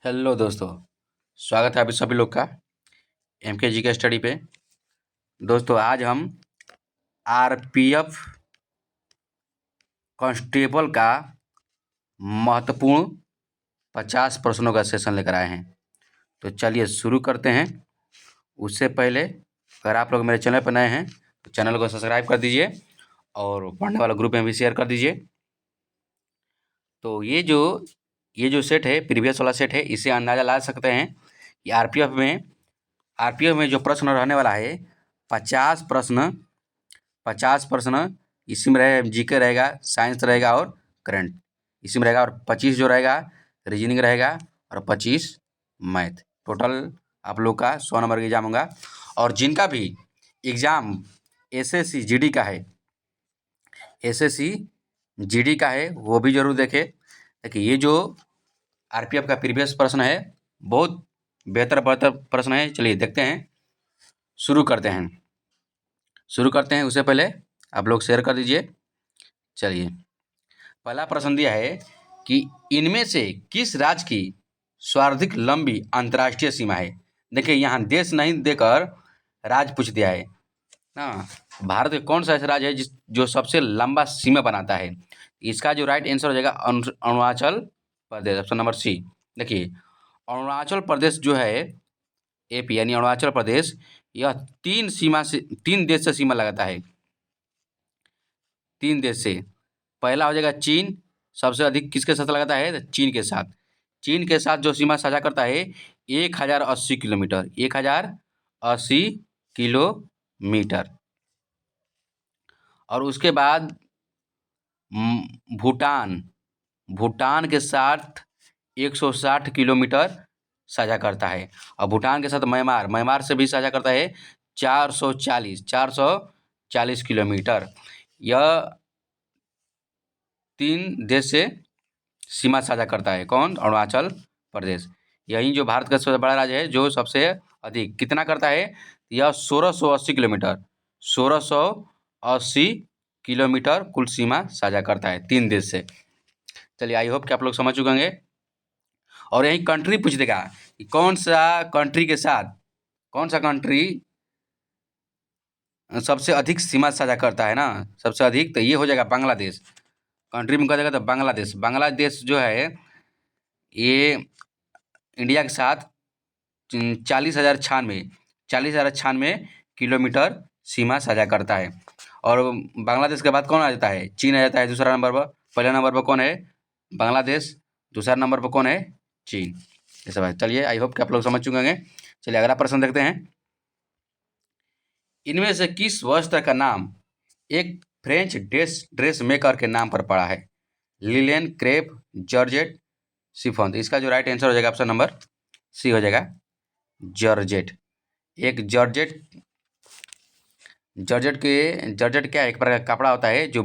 Hello दोस्तों, स्वागत है आप सभी लोग का एमके जी के स्टडी पे। दोस्तों आज हम आरपीएफ कांस्टेबल का महत्वपूर्ण 50 प्रश्नों का सेशन लेकर आए हैं। तो चलिए शुरू करते हैं। उससे पहले अगर आप लोग मेरे चैनल पर नए हैं तो चैनल को सब्सक्राइब कर दीजिए और पढ़ने वाला ग्रुप में भी शेयर कर दीजिए। तो ये जो सेट है, प्रीवियस वाला सेट है, इससे अंदाज़ा लगा सकते हैं कि आरपीएफ में जो प्रश्न रहने वाला है 50 प्रश्न 50 प्रश्न इसी में रहे, जीके रहेगा, साइंस रहेगा और करंट इसी में रहेगा, और 25 जो रहेगा रीजनिंग रहेगा और 25 मैथ। टोटल आप लोग का 100 नंबर का एग्जाम होगा। और जिनका भी एग्जाम एसएससी जीडी का है, वो भी जरूर देखें। देखिए ये जो आरपीएफ का प्रीवियस प्रश्न है बहुत बेहतर प्रश्न है। चलिए देखते हैं, शुरू करते हैं। उससे पहले आप लोग शेयर कर दीजिए। चलिए पहला प्रश्न दिया है कि इनमें से किस राज्य की सर्वाधिक लंबी अंतर्राष्ट्रीय सीमा है। देखिए यहाँ देश नहीं देकर राज्य पूछ दिया है ना। भारत का कौन सा ऐसा राज्य है जो सबसे लंबा सीमा बनाता है। इसका जो राइट आंसर हो जाएगा अरुणाचल प्रदेश, ऑप्शन नंबर सी। देखिए अरुणाचल प्रदेश जो है, एपी यानी अरुणाचल प्रदेश, यह 3 देश से सीमा लगाता है। 3 देश से। पहला हो जाएगा चीन, सबसे अधिक किसके साथ लगाता है, तो चीन के साथ। चीन के साथ जो सीमा साझा करता है 1080 किलोमीटर, 1080 किलोमीटर। और उसके बाद भूटान के साथ 160 किलोमीटर साझा करता है। और भूटान के साथ म्यांमार से भी साझा करता है 440 किलोमीटर। यह 3 देश से सीमा साझा करता है। कौन? अरुणाचल प्रदेश। यही जो भारत का सबसे बड़ा राज्य है, जो सबसे अधिक कितना करता है, यह 1680 किलोमीटर 1680 किलोमीटर कुल सीमा साझा करता है 3 देश से। चलिए आई होप कि आप लोग समझ चुके होंगे। और यही कंट्री पूछ देगा कि कौन सा कंट्री सबसे अधिक सीमा साझा करता है ना, सबसे अधिक, तो ये हो जाएगा बांग्लादेश। कंट्री में कहा जाएगा तो बांग्लादेश जो है ये इंडिया के साथ 40,096 किलोमीटर सीमा साझा करता है। और बांग्लादेश के बाद कौन आ जाता है? चीन आ जाता है दूसरा नंबर पर। पहले नंबर पर कौन है? बांग्लादेश। दूसरा नंबर पर कौन है? चीन। ये सब है। चलिए आई होप कि आप लोग समझ चुके होंगे। चलिए अगला प्रश्न देखते हैं। इनमें से किस वस्त्र का नाम एक फ्रेंच ड्रेस मेकर के नाम पर पड़ा है? Linen, crepe, georgette, chiffon. तो इसका जो राइट आंसर हो जाएगा ऑप्शन नंबर सी हो जाएगा, जॉर्जेट। एक जॉर्जेट क्या है? एक प्रकार का कपड़ा होता है जो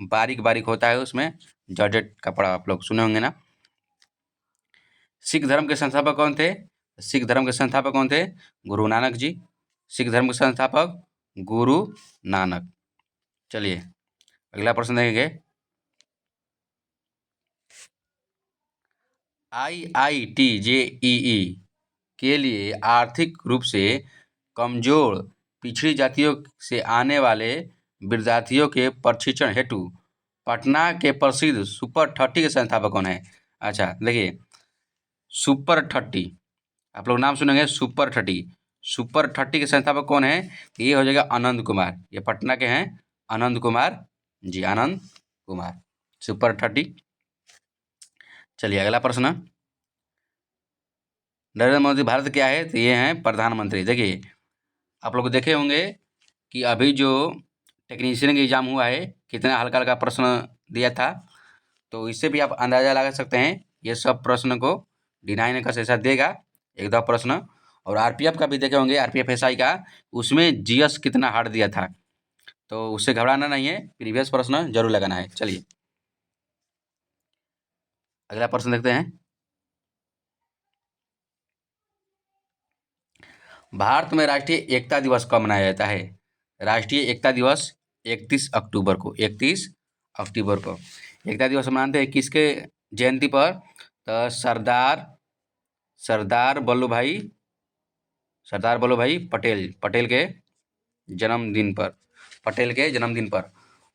बारीक बारीक होता है, उसमें जॉर्जेट कपड़ा आप लोग सुने होंगे ना। सिख धर्म के संस्थापक कौन थे? गुरु नानक जी। सिख धर्म के संस्थापक गुरु नानक। चलिए अगला प्रश्न देखेंगे। IIT JEE के लिए आर्थिक रूप से कमजोर पिछड़ी जातियों से आने वाले विद्यार्थियों के प्रशिक्षण हेतु पटना के प्रसिद्ध सुपर 30 के संस्थापक कौन है? अच्छा देखिए सुपर 30, आप लोग नाम सुनेंगे सुपर 30 के संस्थापक कौन है? ये हो जाएगा आनंद कुमार। ये पटना के हैं आनंद कुमार जी, आनंद कुमार, सुपर 30। चलिए अगला प्रश्न। नरेंद्र मोदी भारत क्या है? तो ये हैं प्रधानमंत्री। देखिए आप लोग देखे होंगे कि अभी जो टेक्नीशियन का एग्जाम हुआ है कितना हल्का हल्का प्रश्न दिया था, तो इससे भी आप अंदाज़ा लगा सकते हैं ये सब प्रश्न को D9 का जैसा देगा 1-2 प्रश्न। और आरपीएफ का भी देखे होंगे, आरपीएफ एसआई का, उसमें जीएस कितना हार्ड दिया था, तो उससे घबराना नहीं है, प्रीवियस प्रश्न जरूर लगाना है। चलिए अगला प्रश्न देखते हैं। भारत में राष्ट्रीय एकता दिवस कब मनाया जाता है? राष्ट्रीय एकता दिवस 31 अक्टूबर को। 31 अक्टूबर को एकता दिवस मनाते हैं किसके जयंती पर? तो सरदार वल्लभ भाई पटेल के जन्मदिन पर।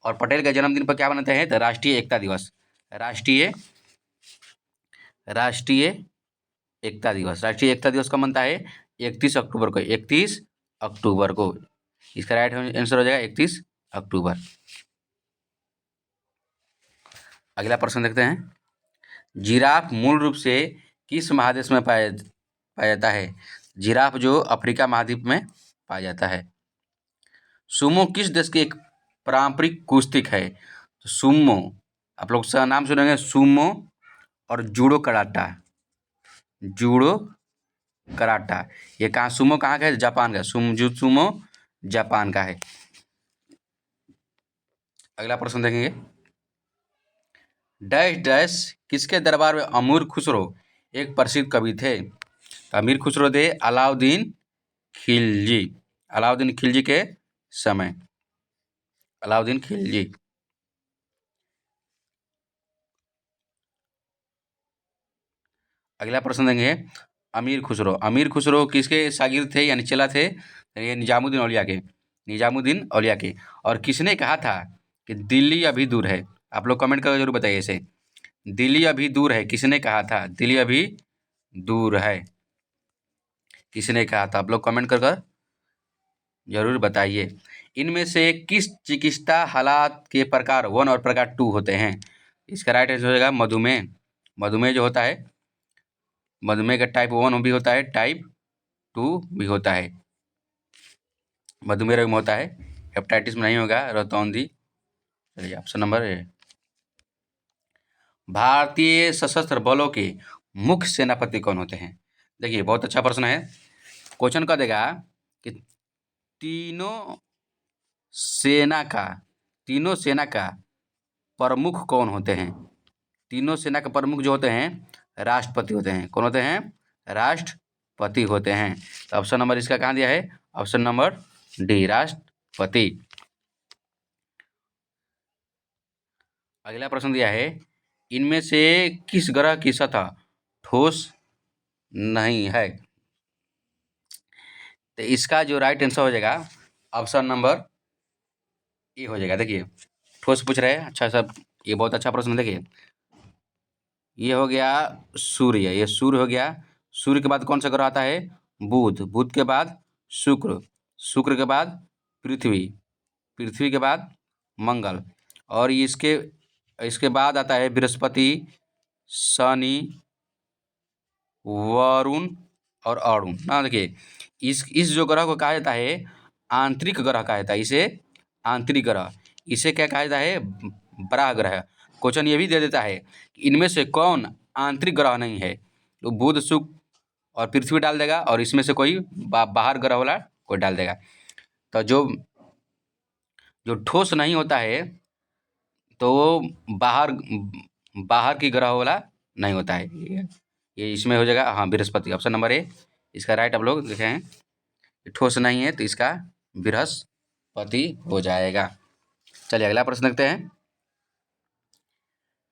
और पटेल के जन्मदिन पर क्या मनाते हैं? तो राष्ट्रीय एकता दिवस। राष्ट्रीय एकता दिवस कब मनता है? 31 अक्टूबर को। 31 अक्टूबर को इसका राइट आंसर हो जाएगा 31 अक्टूबर। अगला प्रश्न देखते हैं। जिराफ मूल रूप से किस महादेश में पाया जाता है? जिराफ जो अफ्रीका महाद्वीप में पाया जाता है। सुमो किस देश की एक पारंपरिक कुश्ती है? तो सुमो आप लोग नाम सुनेंगे, सुमो और जूडो कराटा। ये कहाँ सुमो कहाँ का है? जापान का। सुमो जापान का है। अगला प्रश्न देखेंगे। डैश डैश किसके दरबार में अमीर खुसरो एक प्रसिद्ध कवि थे? अमीर खुसरो थे अलाउद्दीन खिलजी के समय। अलाउद्दीन खिलजी। अगला प्रश्न देंगे। अमीर खुसरो किसके शागिर्द थे यानी चेला थे? ये निजामुद्दीन औलिया के। और किसने कहा था कि दिल्ली अभी दूर है? आप लोग कमेंट करके जरूर बताइए इसे। दिल्ली अभी दूर है किसने कहा था? दिल्ली अभी दूर है किसने कहा था? आप लोग कमेंट कर जरूर बताइए। इनमें से किस चिकित्सा हालात के प्रकार 1 और प्रकार 2 होते हैं? इसका राइट आंसर हो जाएगा मधुमेह जो होता है, मधुमेह का टाइप 1 भी होता है, टाइप 2 भी होता है। मधुमेह रोग में होता है, हेपेटाइटिस में नहीं होगा। रतौंधी। चलिए ऑप्शन नंबर ए। भारतीय सशस्त्र बलों के मुख्य सेनापति कौन होते हैं? देखिए बहुत अच्छा प्रश्न है। क्वेश्चन का देगा कि तीनों सेना का प्रमुख कौन होते हैं? तीनों सेना के प्रमुख जो होते हैं राष्ट्रपति होते हैं। कौन होते हैं? राष्ट्रपति होते हैं। तो ऑप्शन नंबर इसका कहाँ दिया है? ऑप्शन नंबर डी, राष्ट्रपति। अगला प्रश्न दिया है। इनमें से किस ग्रह की सतह ठोस नहीं है? तो इसका जो राइट आंसर हो जाएगा ऑप्शन नंबर ए हो जाएगा। देखिए ठोस पूछ रहे हैं। अच्छा सब ये बहुत अच्छा प्रश्न। देखिए ये हो गया सूर्य, ये सूर्य हो गया। सूर्य के बाद कौन सा ग्रह आता है? बुध के बाद शुक्र के बाद पृथ्वी के बाद मंगल, और इसके बाद आता है बृहस्पति, शनि, वरुण और अरुण ना। देखिए इस जो ग्रह को कहा जाता है आंतरिक ग्रह कहा जाता है। इसे आंतरिक ग्रह, इसे क्या कहा जाता है? बड़ा ग्रह। क्वेश्चन ये भी दे देता है कि इनमें से कौन आंतरिक ग्रह नहीं है? तो बुध, शुक्र और पृथ्वी डाल देगा, और इसमें से कोई बाहर ग्रह वाला कोई डाल देगा। तो जो ठोस नहीं होता है तो वो बाहर की ग्रह वाला नहीं होता है। ये इसमें हो जाएगा हाँ बृहस्पति। ऑप्शन नंबर ए इसका राइट आप लोग देखे हैं। ठोस नहीं है तो इसका बृहस्पति हो जाएगा। चलिए अगला प्रश्न देखते हैं।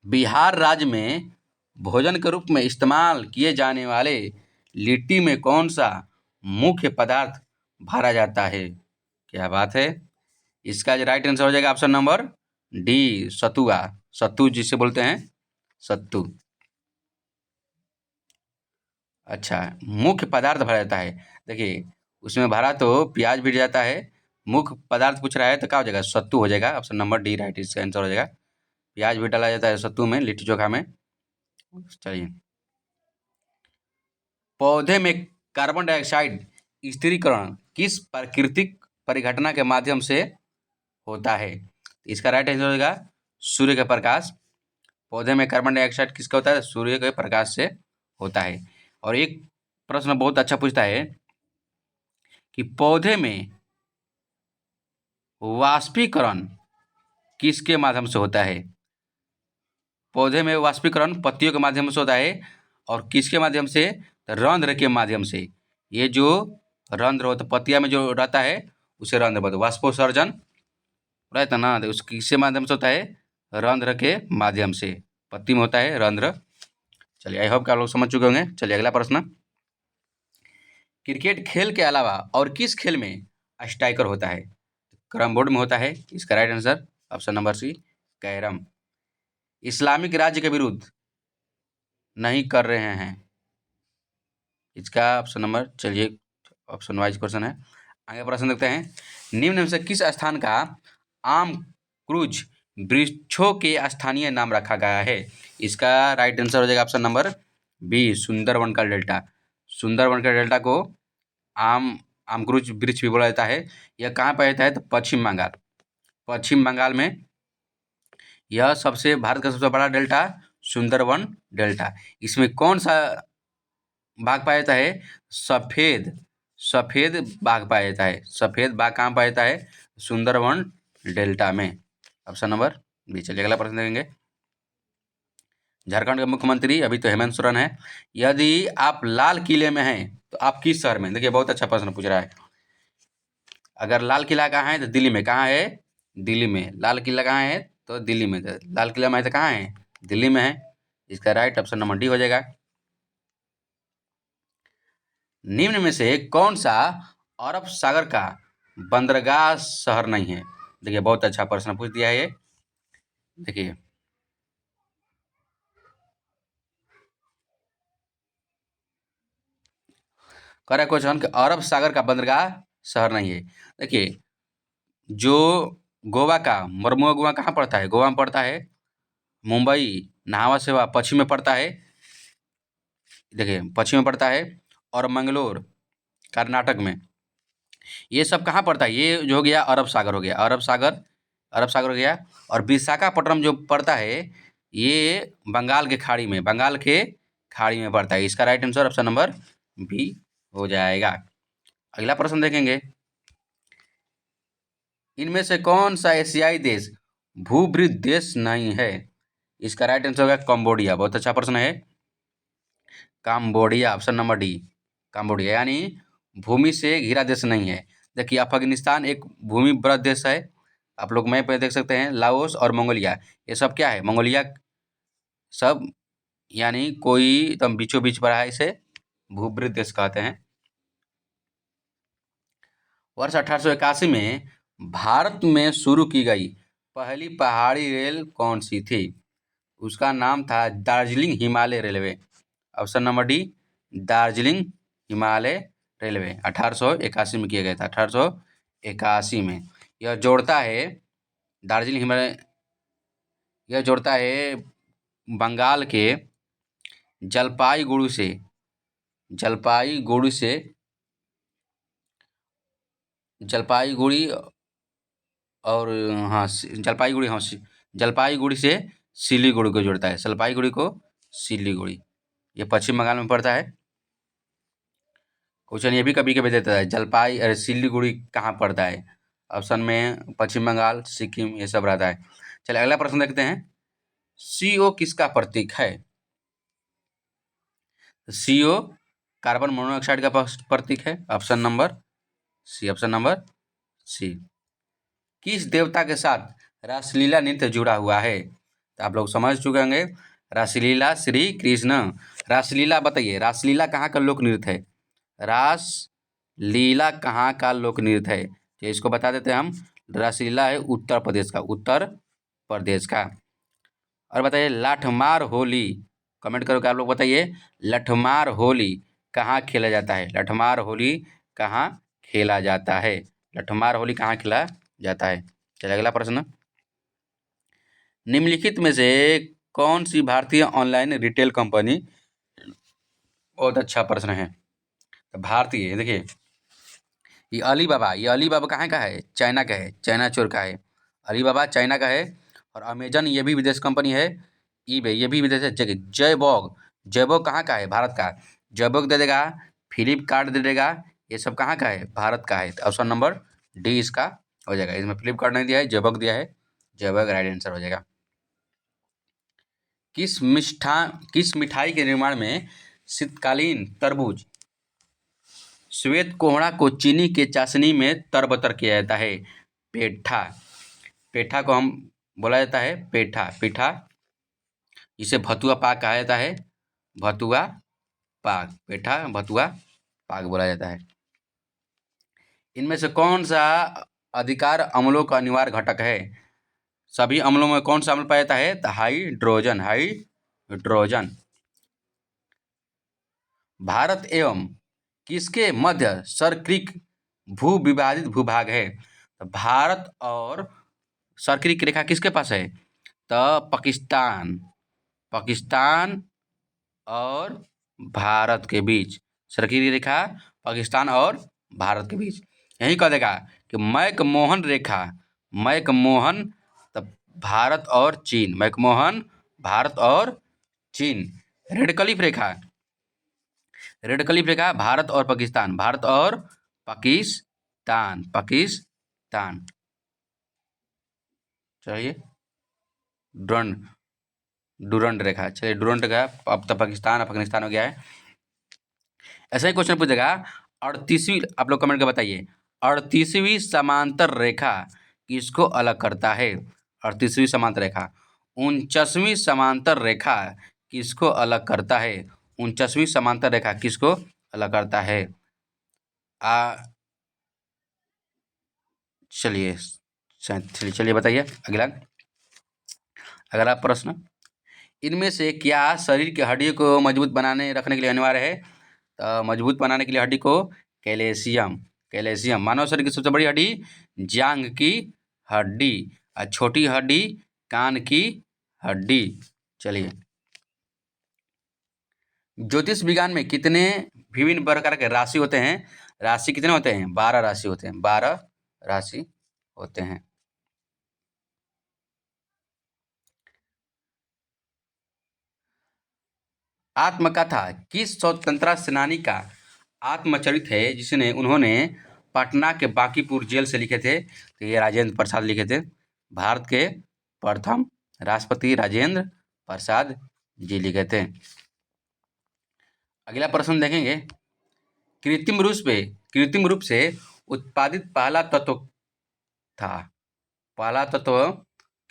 बिहार राज्य में भोजन के रूप में इस्तेमाल किए जाने वाले लिट्टी में कौन सा मुख्य पदार्थ भरा जाता है? क्या बात है। इसका जो राइट आंसर हो जाएगा ऑप्शन नंबर डी, सत्तू जिसे बोलते हैं सत्तू। अच्छा मुख्य पदार्थ भरा जाता है। देखिए उसमें भरा तो प्याज भी जाता है। मुख्य पदार्थ पूछ रहा है तो क्या हो जाएगा? सत्तू हो जाएगा। ऑप्शन नंबर डी राइट इसका आंसर हो जाएगा। प्याज भी डाला जाता है सत्तू में, लिट्टी चोखा में। चलिए पौधे में कार्बन डाइऑक्साइड स्थिरीकरण किस प्राकृतिक परिघटना के माध्यम से होता है? इसका राइट आंसर हो जाएगा सूर्य का प्रकाश। पौधे में कार्बन डाइऑक्साइड किसका होता है? सूर्य के प्रकाश से होता है। और एक प्रश्न बहुत अच्छा पूछता है कि पौधे में वाष्पीकरण किसके माध्यम से होता है? पौधे में वाष्पीकरण पत्तियों के माध्यम से होता है। और किसके माध्यम से? रंध्र के माध्यम से। ये जो रंध्र होता है पत्तियां में जो रहता है उसे रंध्र बोलते हैं। वाष्पोत्सर्जन रहता ना, उस किसके माध्यम से होता है? रंध्र के माध्यम से। पत्ती में होता है रंध्र। चलिए आई होप कि आप लोग समझ चुके होंगे। चलिए अगला प्रश्न। क्रिकेट खेल के अलावा और किस खेल में स्ट्राइकर होता है? कैरम बोर्ड में होता है। इसका right answer option number C, carrom. Islamic राज्य के विरुद्ध नहीं कर रहे हैं, इसका ऑप्शन नंबर, चलिए ऑप्शन वाइज क्वेश्चन है। आगे प्रश्न देखते हैं, निम्न में से किस स्थान का आम क्रूज वृक्षों के स्थानीय नाम रखा गया है? इसका राइट आंसर हो जाएगा ऑप्शन नंबर बी, सुंदरवन का डेल्टा। सुंदरवन का डेल्टा को आम आमक्रूज वृक्ष भी बोला जाता है। यह कहाँ पाया जाता है? तो पश्चिम बंगाल। पश्चिम बंगाल में यह सबसे भारत का सबसे बड़ा डेल्टा सुंदरवन डेल्टा। इसमें कौन सा बाघ पाया जाता है? सफेद बाघ पाया जाता है। सफेद बाघ कहाँ पाया जाता है? सुंदरवन डेल्टा में। Option number B. चलिए अगला प्रश्न देखेंगे। झारखंड के मुख्यमंत्री अभी तो हेमंत सोरेन है। यदि आप लाल किले में हैं तो आप किस शहर में? देखिए बहुत अच्छा प्रश्न पूछ रहा है। अगर लाल किला कहाँ है? तो दिल्ली में। कहाँ है? दिल्ली में। लाल किला कहाँ है? तो दिल्ली में। तो लाल किला में है तो कहाँ है? दिल्ली में है। इसका राइट ऑप्शन नंबर डी हो जाएगा। निम्न में से कौन सा अरब सागर का बंदरगाह शहर नहीं है? देखिए बहुत अच्छा प्रश्न पूछ दिया है ये। देखिए करेक्ट क्वेश्चन कि अरब सागर का बंदरगाह शहर नहीं है। देखिए जो गोवा का मरमुआ गोवा कहाँ पड़ता है? गोवा में पड़ता है। मुंबई नहावा सेवा पश्चिम में पड़ता है। देखिए पश्चिम में पड़ता है। और मंगलोर कर्नाटक में। ये सब कहाँ पड़ता है? ये जो हो गया अरब सागर हो गया। अरब सागर हो गया। और विशाखापट्टनम जो पड़ता है ये बंगाल के खाड़ी में, बंगाल के खाड़ी में पड़ता है। इसका right answer option number B हो जाएगा। अगला प्रश्न देखेंगे, इनमें से कौन सा एशियाई देश भूवृद्ध देश नहीं है? इसका राइट आंसर होगा कंबोडिया। बहुत अच्छा प्रश्न है। Cambodia option number D, Cambodia यानी भूमि से घिरा देश नहीं है। देखिए अफगानिस्तान एक भूमि वृद्ध देश है। आप लोग मैप पे देख सकते हैं। लाओस और मंगोलिया ये सब क्या है? मंगोलिया सब यानी कोई एकदम बीचों बीच पड़ा है, इसे भूवृद्ध देश कहते हैं। वर्ष 1881 में भारत में शुरू की गई पहली पहाड़ी रेल कौन सी थी? उसका नाम था Darjeeling Himalaya railway. Option number D, Darjeeling Himalaya railway 1881 में किया गया था। 1881 में यह जोड़ता है दार्जिलिंग हिमालय, यह जोड़ता है बंगाल के जलपाईगुड़ी से, जलपाईगुड़ी और हाँ जलपाईगुड़ी, हाँ जलपाईगुड़ी से सिलीगुड़ी को जोड़ता है। जलपाईगुड़ी को सिलीगुड़ी, ये पश्चिम बंगाल में पड़ता है। क्वेश्चन ये भी कभी कभी देता है जलपाई सिलीगुड़ी कहाँ पड़ता है? ऑप्शन में पश्चिम बंगाल, सिक्किम ये सब रहता है। चलिए अगला प्रश्न देखते हैं, CO किसका प्रतीक है? CO कार्बन मोनोऑक्साइड का प्रतीक है। Option number C, option number C. किस देवता के साथ रासलीला नृत्य जुड़ा हुआ है? तो आप लोग समझ चुके होंगे, रासलीला श्री कृष्ण। रासलीला बताइए, रासलीला कहाँ का लोक नृत्य है? रासलीला कहाँ का लोक नृत्य है? तो इसको बता देते हैं हम, रासलीला है उत्तर प्रदेश का, उत्तर प्रदेश का। और बताइए लाठमार होली, कमेंट करके आप लोग बताइए लठमार होली कहाँ खेला जाता है? लठमार होली कहाँ खेला जाता है? लठमार होली कहाँ खेला जाता है? चलिए अगला प्रश्न, निम्नलिखित में से कौन सी भारतीय ऑनलाइन रिटेल कंपनी, बहुत अच्छा प्रश्न है। तो भारतीय देखिए ये अलीबाबा कहाँ का है? चाइना का है, चाइना चोर का है। अलीबाबा चाइना का है। और अमेजन ये भी विदेश कंपनी है। ईबे ये भी विदेश है। जयबॉग कहाँ का है? भारत का। जयबॉग दे देगा, फ्लिपकार्ट दे देगा, ये सब कहाँ का है? भारत का है। तो ऑप्शन नंबर डी इसका हो जाएगा। इसमें फ्लिपकार्ट नहीं दिया है, जयबॉग दिया है। जयबॉग राइट आंसर हो जाएगा। किस मिठाई के निर्माण में शीतकालीन तरबूज श्वेत कोहड़ा को चीनी के चाशनी में तरबतर किया जाता है? पेठा, पेठा को हम बोला जाता है पेठा, इसे भतुआ पाक कहा जाता है। भतुआ पाक, पेठा भतुआ पाक बोला जाता है। इनमें से कौन सा अधिकार अम्लों का अनिवार्य घटक है? सभी अम्लों में कौन सा अम्ल पाया जाता है? तो हाइड्रोजन। हाइड्रोजन। भारत एवं किसके मध्य सर्क्रिक भू विभाजित भूभाग है? तो भारत और सर्क्रिक रेखा किसके पास है? तो पाकिस्तान और भारत के बीच सर्क्रिक रेखा पाकिस्तान और भारत के बीच। यही कह देगा कि मैकमोहन रेखा, मैकमोहन तब भारत और चीन, मैकमोहन भारत और चीन। रेड क्लिफ रेखा भारत और पाकिस्तान, भारत और पाकिस्तान। चलिए डूरंड रेखा, चलिए डूरंड रेखा अब तो पाकिस्तान और अफगानिस्तान हो गया है। ऐसा ही क्वेश्चन पूछेगा 38वीं, आप लोग कमेंट कर बताइए, 38वीं समांतर रेखा किसको अलग करता है? 38वीं समांतर रेखा। 49वीं समांतर रेखा किसको अलग करता है? 49वीं समांतर रेखा किसको अलग करता है? चलिए बताइए अगला प्रश्न। इनमें से क्या शरीर की हड्डियों को मजबूत बनाने रखने के लिए अनिवार्य है? तो मजबूत बनाने के लिए हड्डी को कैल्शियम। मानव शरीर की सबसे बड़ी हड्डी जांघ की हड्डी और छोटी हड्डी कान की हड्डी। चलिए, ज्योतिष विज्ञान में कितने विभिन्न प्रकार के राशि होते हैं? राशि कितने होते हैं? 12 राशि होते हैं, 12 राशि होते हैं। आत्मकथा किस स्वतंत्रता सेनानी का आत्मचरित है जिसने उन्होंने पटना के बांकीपुर जेल से लिखे थे? तो ये राजेंद्र प्रसाद लिखे थे। भारत के प्रथम राष्ट्रपति राजेंद्र प्रसाद जी लिखे थे। अगला प्रश्न देखेंगे, कृत्रिम रूप से उत्पादित पहला तत्व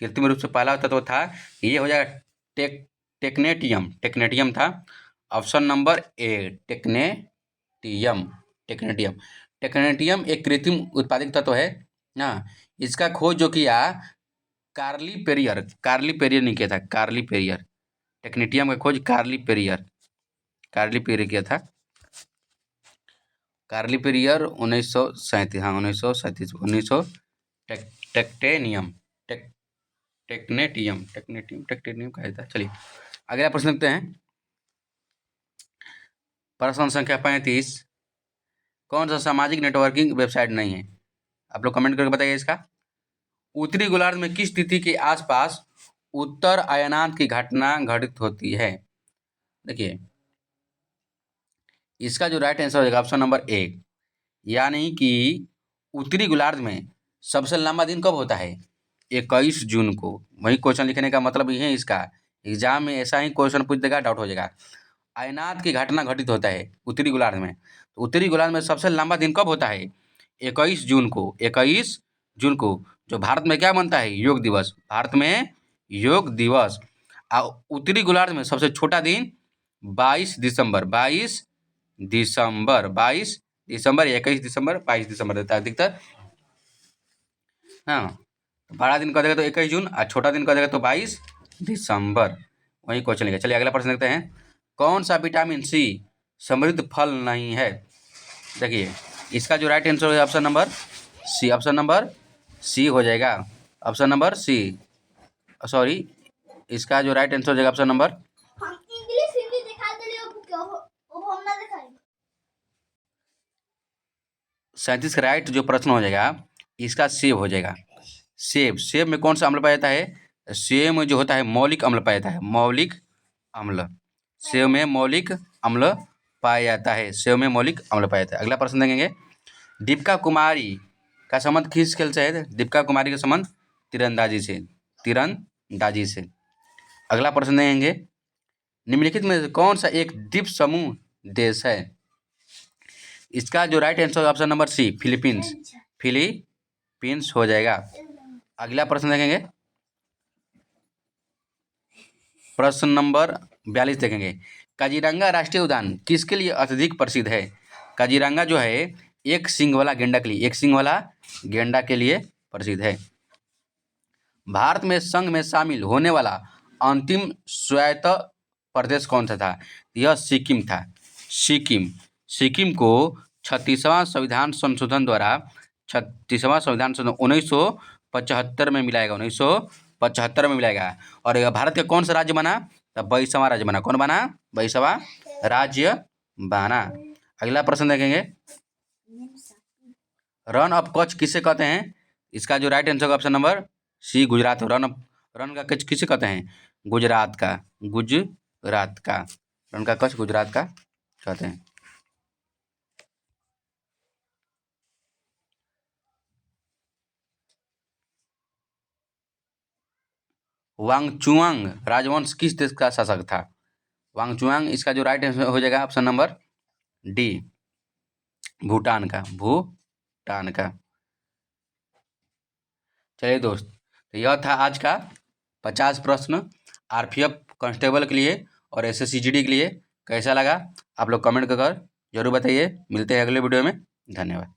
कृत्रिम रूप से पहला तत्व था, ये हो जाएगा टेक्नेटियम था। ऑप्शन नंबर ए टेक्नेटियम एक कृत्रिम उत्पादित तत्व है ना। इसका खोज जो किया कार्ली पेरियर ने किया था। टेक्नेटियम का खोज कार्ली पेरियर किया था। कार्ली पेरियर 1937, हाँ 1937। टेक्नेटियम कहा था। चलिए अगला प्रश्न देखते हैं। प्रश्न संख्या 35, कौन सा सामाजिक नेटवर्किंग वेबसाइट नहीं है? आप लोग कमेंट करके बताइए इसका। उत्तरी गोलार्ध में किस तिथि के आसपास उत्तर अयनांत की घटना घटित होती है? देखिए, इसका जो राइट आंसर होगा ऑप्शन नंबर ए, यानी कि उत्तरी गोलार्ध में सबसे लंबा दिन कब होता है? 21 जून को। वही क्वेश्चन लिखने का मतलब ये है इसका। एग्जाम में ऐसा ही क्वेश्चन पूछ देगा, डाउट हो जाएगा। अयनात की घटना घटित होता है उत्तरी गोलार्ध में। तो उत्तरी गोलार्ध में सबसे लंबा दिन कब होता है? 21 जून को। 21 जून को जो भारत में क्या बनता है? योग दिवस। भारत में योग दिवस। उत्तरी गोलार्ध में सबसे छोटा दिन 22 दिसंबर 21 दिसंबर 22 दिसंबर रहता है अधिकतर। हाँ, बड़ा दिन कह देगा तो 21 जून और छोटा दिन कह देगा तो 22 दिसंबर। वही क्वेश्चन लिखा। चलिए अगला प्रश्न देखते हैं, कौन सा विटामिन सी समृद्ध फल नहीं है? देखिए, इसका जो राइट आंसर है ऑप्शन नंबर सी हो जाएगा। ऑप्शन नंबर सी, सॉरी, इसका जो राइट आंसर हो जाएगा ऑप्शन नंबर 37 का राइट जो प्रश्न हो जाएगा इसका सेब हो जाएगा। सेब में कौन सा अम्ल पाया जाता है? सेब में जो होता है मौलिक अम्ल पाया जाता है। सेब में मौलिक अम्ल पाया जाता है। अगला प्रश्न देखेंगे, दीपिका कुमारी का संबंध किस खेल से है? दीपिका कुमारी का संबंध तीरंदाजी से। अगला प्रश्न देखेंगे, निम्नलिखित में कौन सा एक द्वीप समूह देश है? इसका जो right answer option number C, Philippines हो जाएगा। अगला प्रश्न देखेंगे, प्रश्न नंबर 42 देखेंगे, काजीरंगा राष्ट्रीय उद्यान किसके लिए अत्यधिक प्रसिद्ध है? काजीरंगा जो है एक सींग वाला गेंडा के लिए प्रसिद्ध है। भारत में संघ में शामिल होने वाला अंतिम स्वायत्त प्रदेश कौन सा था? यह सिक्किम था। सिक्किम को 36वां संविधान संशोधन द्वारा 1975 में मिलाएगा, 1975 में मिलाएगा। और यह भारत का कौन सा राज्य बना? 22वां राज्य बना। कौन बना? 22वां राज्य बना। अगला प्रश्न देखेंगे, रन ऑफ कच्छ किसे कहते हैं? इसका जो राइट आंसर होगा option number C, Gujarat. Rann का कच्छ किसे कहते हैं? गुजरात का रन का कच्छ गुजरात का कहते हैं। वांगचुआंग राजवंश किस देश का शासक था? वांगचुआंग, इसका जो राइट आंसर हो जाएगा ऑप्शन नंबर डी, भूटान का। चलिए दोस्त, तो यह था आज का 50 प्रश्न आरपीएफ कांस्टेबल के लिए और एसएससी जीडी के लिए। कैसा लगा आप लोग कमेंट कर जरूर बताइए। मिलते हैं अगले वीडियो में। धन्यवाद।